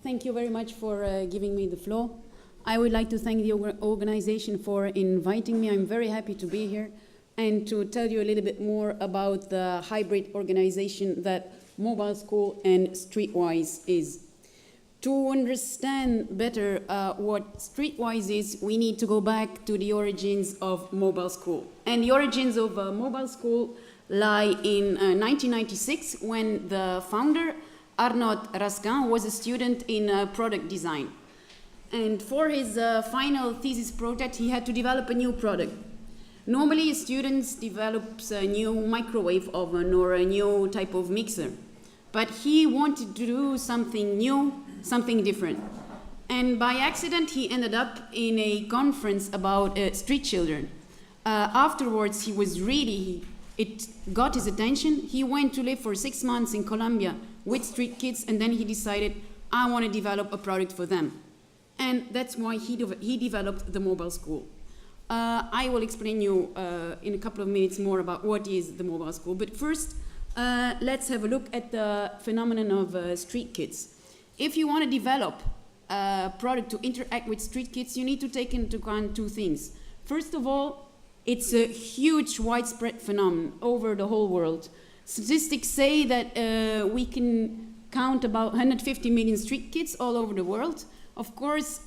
Thank you very much for giving me the floor. I would like to thank the organization for inviting me. I'm very happy to be here and to tell you a little bit more about the hybrid organization that Mobile School and Streetwize is. To understand better what Streetwize is, we need to go back to the origins of Mobile School. And the origins of Mobile School lie in 1996, when the founder, Arnaud Raskin, was a student in product design. And for his final thesis project, he had to develop a new product. Normally, students develop a new microwave oven or a new type of mixer. But he wanted to do something new, something different. And by accident, he ended up in a conference about street children. Afterwards, it got his attention. He went to live for 6 months in Colombia with street kids, and then he decided, I want to develop a product for them. And that's why he developed the Mobile School. I will explain you in a couple of minutes more about what is the Mobile School. But first, let's have a look at the phenomenon of street kids. If you want to develop a product to interact with street kids, you need to take into account two things. First of all, it's a huge, widespread phenomenon over the whole world. Statistics say that we can count about 150 million street kids all over the world. Of course,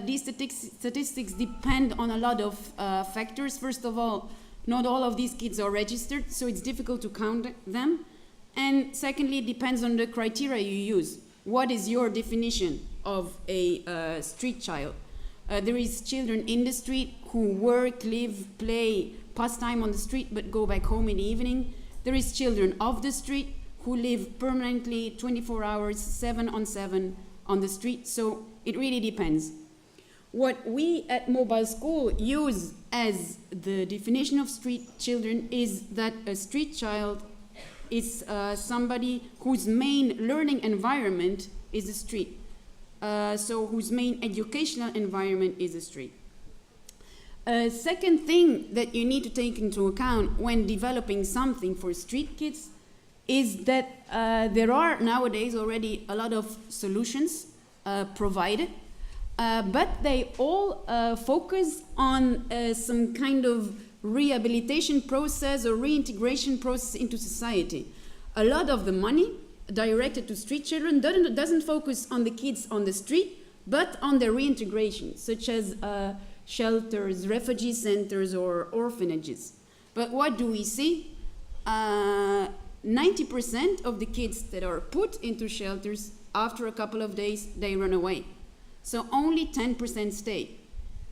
these statistics depend on a lot of factors. First of all, not all of these kids are registered, so it's difficult to count them. And secondly, it depends on the criteria you use. What is your definition of a street child? There is children in the street who work, live, play, pass time on the street, but go back home in the evening. There is children of the street who live permanently 24 hours, 7 on 7 on the street. So it really depends. What we at Mobile School use as the definition of street children is that a street child is somebody whose main learning environment is the street. So whose main educational environment is the street. Second thing that you need to take into account when developing something for street kids is that there are nowadays already a lot of solutions provided, but they all focus on some kind of rehabilitation process or reintegration process into society. A lot of the money directed to street children doesn't focus on the kids on the street, but on their reintegration, such as shelters, refugee centers, or orphanages. But what do we see? 90% of the kids that are put into shelters, after a couple of days, they run away. So only 10% stay.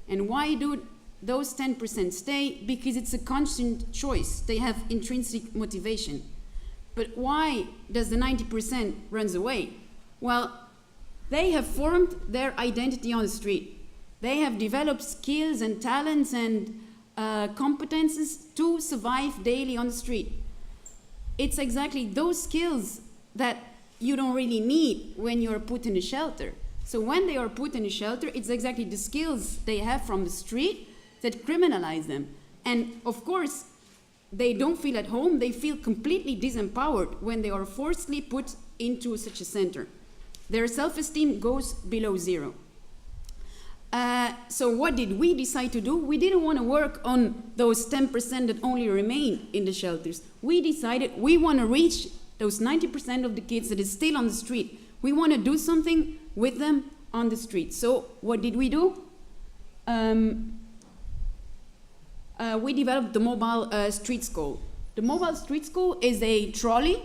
And why do those 10% stay? Because it's a constant choice. They have intrinsic motivation. But why does the 90% runs away? Well, they have formed their identity on the street. They have developed skills and talents and competences to survive daily on the street. It's exactly those skills that you don't really need when you're put in a shelter. So when they are put in a shelter, it's exactly the skills they have from the street that criminalize them. And of course, they don't feel at home, they feel completely disempowered when they are forcibly put into such a center. Their self-esteem goes below zero. So what did we decide to do? We didn't want to work on those 10% that only remain in the shelters. We decided we want to reach those 90% of the kids that is still on the street. We want to do something with them on the street. So what did we do? We developed the Mobile Street School. The Mobile Street School is a trolley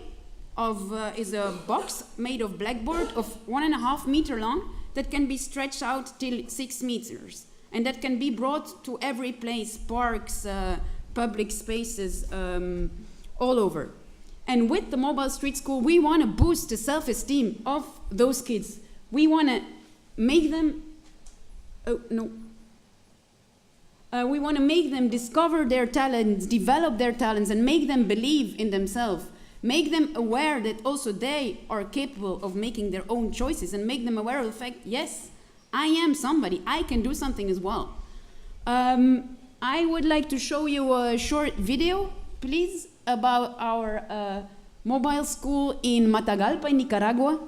is a box made of blackboard of 1.5 meters long that can be stretched out till 6 meters, and that can be brought to every place, parks, public spaces, all over. And with the Mobile Street School, we want to boost the self-esteem of those kids. We want to make them, we want to make them discover their talents, develop their talents, and make them believe in themselves. Make them aware that also they are capable of making their own choices, and make them aware of the fact, yes, I am somebody, I can do something as well. I would like to show you a short video, please, about our mobile school in Matagalpa, in Nicaragua.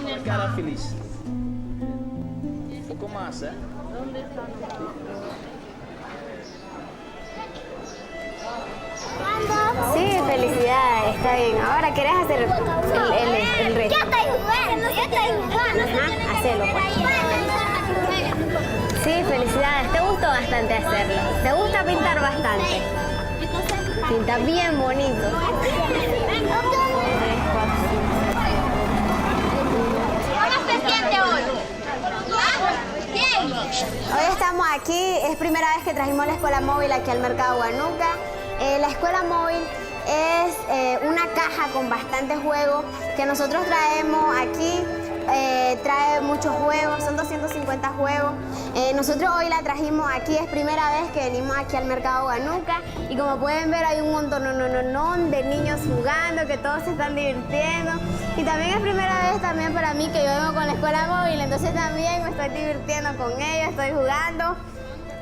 Una cara feliz. Un poco más, ¿eh? Sí, felicidades, está bien. Ahora querés hacer el reto. Yo estoy jugando. Ajá, hacelo, pues. Sí, felicidades. Te gustó bastante hacerlo. Te gusta pintar bastante. Pintas bien bonito. ¿Cómo se siente hoy? Bien. Hoy estamos aquí, es primera vez que trajimos la escuela móvil aquí al mercado Huánuco. La escuela móvil es una caja con bastantes juegos que nosotros traemos aquí. Trae muchos juegos, son 250 juegos. Nosotros hoy la trajimos aquí, es primera vez que venimos aquí al mercado Huánuco y como pueden ver hay un montón de niños jugando, que todos se están divirtiendo. Y también es primera vez también para mí que yo vengo con la escuela móvil, entonces también me estoy divirtiendo con ellos, estoy jugando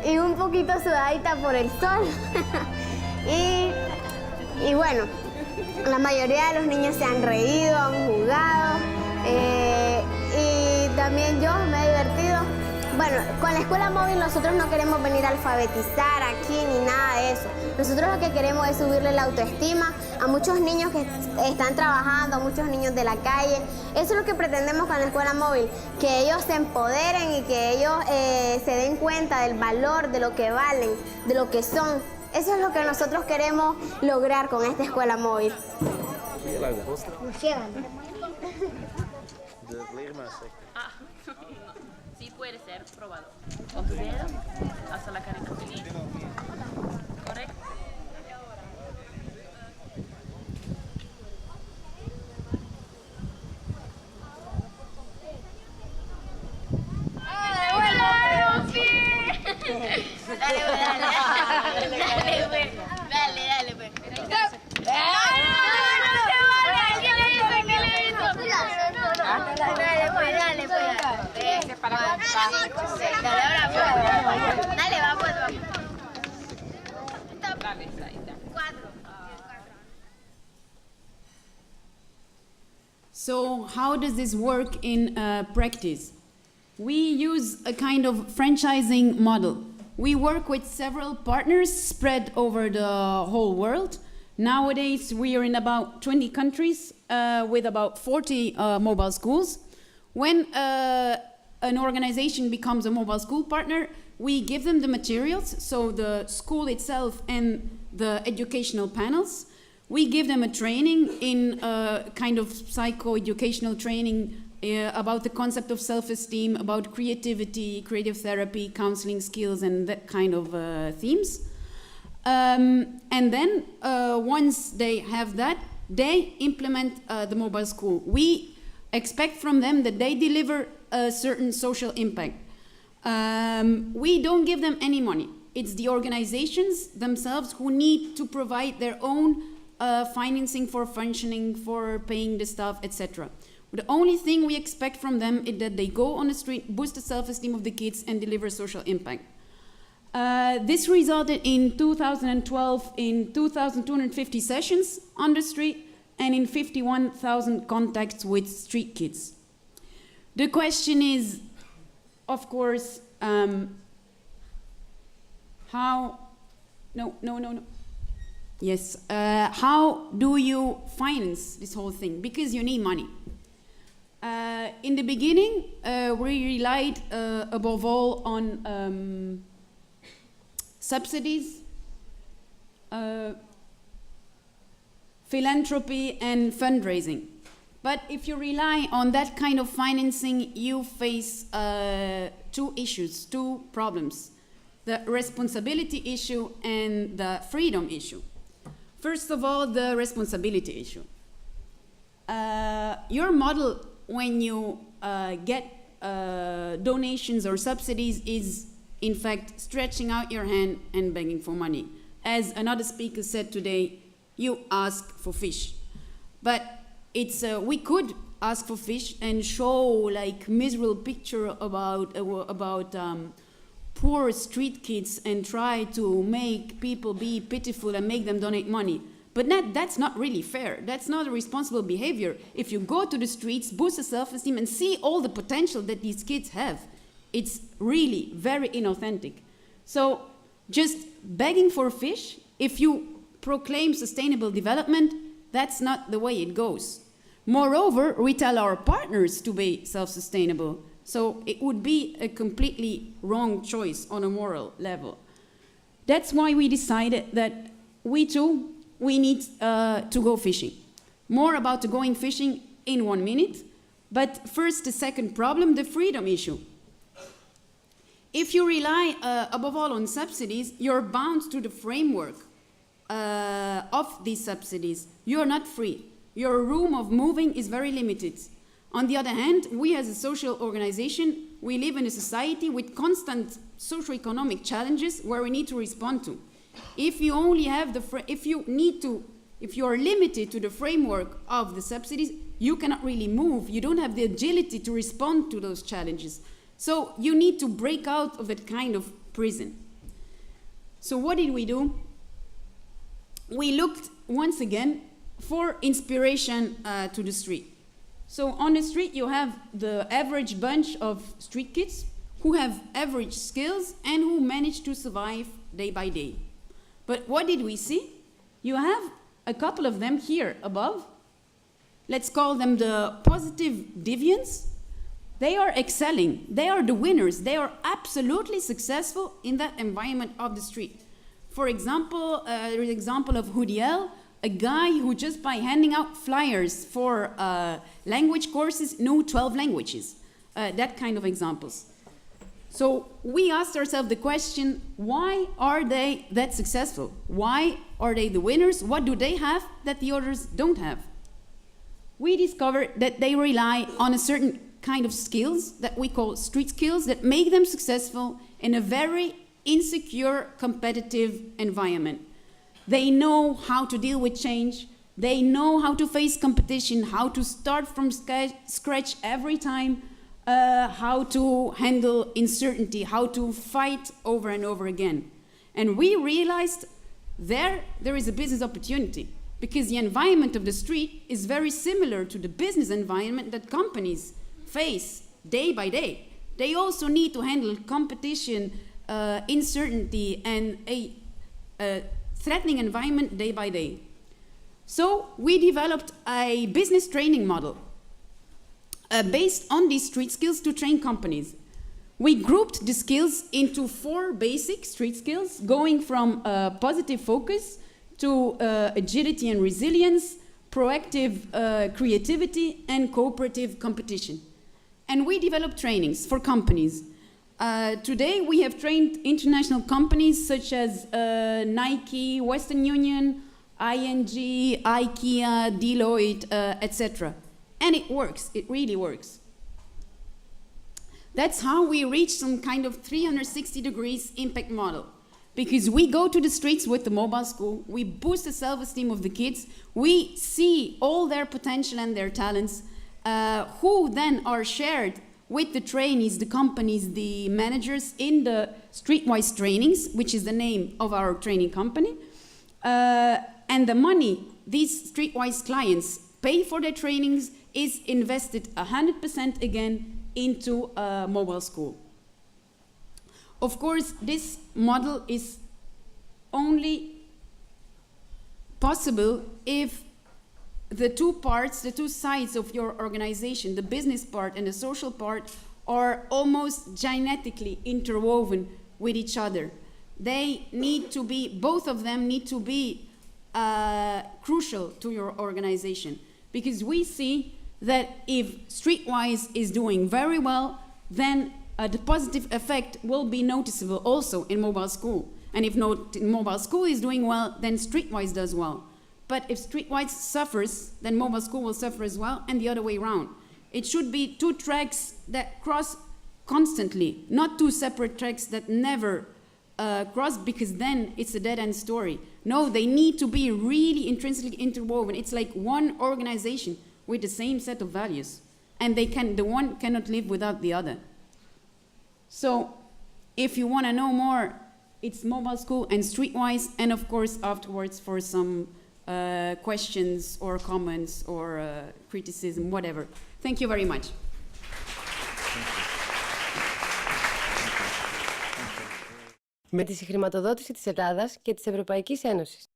y un poquito sudadita por el sol. y bueno, la mayoría de los niños se han reído, han jugado. Y también yo me he divertido. Bueno, con la escuela móvil nosotros no queremos venir a alfabetizar aquí ni nada de eso. Nosotros lo que queremos es subirle la autoestima a muchos niños que están trabajando, a muchos niños de la calle. Eso es lo que pretendemos con la escuela móvil, que ellos se empoderen y que ellos se den cuenta del valor, de lo que valen, de lo que son. Eso es lo que nosotros queremos lograr con esta escuela móvil. Ah, sí puede ser probado. Con tu dedo, hasta la carita feliz. ¿Correcto? Dale, pues. Dale, vamos. So how does this work in practice? We use a kind of franchising model. We work with several partners spread over the whole world. Nowadays, we are in about 20 countries with about 40 mobile schools. When an organization becomes a mobile school partner, we give them the materials, so the school itself and the educational panels. We give them a training in kind of psycho-educational training about the concept of self-esteem, about creativity, creative therapy, counseling skills, and that kind of themes. And then once they have that, they implement the mobile school. We expect from them that they deliver a certain social impact. We don't give them any money. It's the organizations themselves who need to provide their own financing for functioning, for paying the staff, etc. The only thing we expect from them is that they go on the street, boost the self-esteem of the kids, and deliver social impact. This resulted in 2012 in 2,250 sessions on the street and in 51,000 contacts with street kids. The question is, of course, how do you finance this whole thing? Because you need money. In the beginning, we relied above all on subsidies, philanthropy, and fundraising. But if you rely on that kind of financing, you face two issues, two problems: the responsibility issue and the freedom issue. First of all, the responsibility issue. Your model, when you get donations or subsidies, is in fact stretching out your hand and begging for money. As another speaker said today, you ask for fish. But it's we could ask for fish and show like miserable picture about poor street kids and try to make people be pitiful and make them donate money. But that's not really fair. That's not a responsible behavior. If you go to the streets, boost the self-esteem, and see all the potential that these kids have, it's really very inauthentic. So just begging for fish, if you proclaim sustainable development, that's not the way it goes. Moreover, we tell our partners to be self-sustainable. So it would be a completely wrong choice on a moral level. That's why we decided that we need to go fishing. More about the going fishing in 1 minute. But first, the second problem, the freedom issue. If you rely above all on subsidies, you're bound to the framework of these subsidies. You're not free. Your room of moving is very limited. On the other hand, we as a social organization, we live in a society with constant socio-economic challenges where we need to respond to. If you only have if you are limited to the framework of the subsidies, you cannot really move. You don't have the agility to respond to those challenges. So you need to break out of that kind of prison. So what did we do? We looked once again for inspiration to the street. So on the street you have the average bunch of street kids who have average skills and who manage to survive day by day. But what did we see? You have a couple of them here above. Let's call them the positive deviants. They are excelling. They are the winners. They are absolutely successful in that environment of the street. For example, there is an example of Hudiel, a guy who just by handing out flyers for language courses knew 12 languages. That kind of examples. So we asked ourselves the question, why are they that successful? Why are they the winners? What do they have that the others don't have? We discovered that they rely on a certain kind of skills that we call street skills that make them successful in a very insecure, competitive environment. They know how to deal with change. They know how to face competition, how to start from scratch every time, how to handle uncertainty, how to fight over and over again. And we realized there is a business opportunity because the environment of the street is very similar to the business environment that companies face day by day. They also need to handle competition, uncertainty, and a threatening environment day by day. So we developed a business training model based on these street skills to train companies. We grouped the skills into 4 basic street skills, going from positive focus to agility and resilience, proactive creativity, and cooperative competition. And we developed trainings for companies. Today we have trained international companies such as Nike, Western Union, ING, IKEA, Deloitte, etc. And it works, it really works. That's how we reach some kind of 360 degrees impact model. Because we go to the streets with the mobile school, we boost the self-esteem of the kids, we see all their potential and their talents, who then are shared with the trainees, the companies, the managers in the Streetwize trainings, which is the name of our training company. And the money these Streetwize clients pay for their trainings is invested 100% again into a mobile school. Of course, this model is only possible if the two parts, the two sides of your organization, the business part and the social part, are almost genetically interwoven with each other. They need to be, both of them need to be crucial to your organization. Because we see that if Streetwize is doing very well, then the positive effect will be noticeable also in mobile school. And if mobile school is doing well, then Streetwize does well. But if Streetwize suffers, then mobile school will suffer as well, and the other way around. It should be 2 tracks that cross constantly, not 2 separate tracks that never cross, because then it's a dead-end story. No, they need to be really intrinsically interwoven. It's like one organization with the same set of values, and the one cannot live without the other. So if you want to know more, it's mobile school and Streetwize, and of course afterwards for some questions or comments or criticism, whatever. Thank you very much. Με τη συγχρηματοδότηση της Ελλάδας και της Ευρωπαϊκής Ένωσης.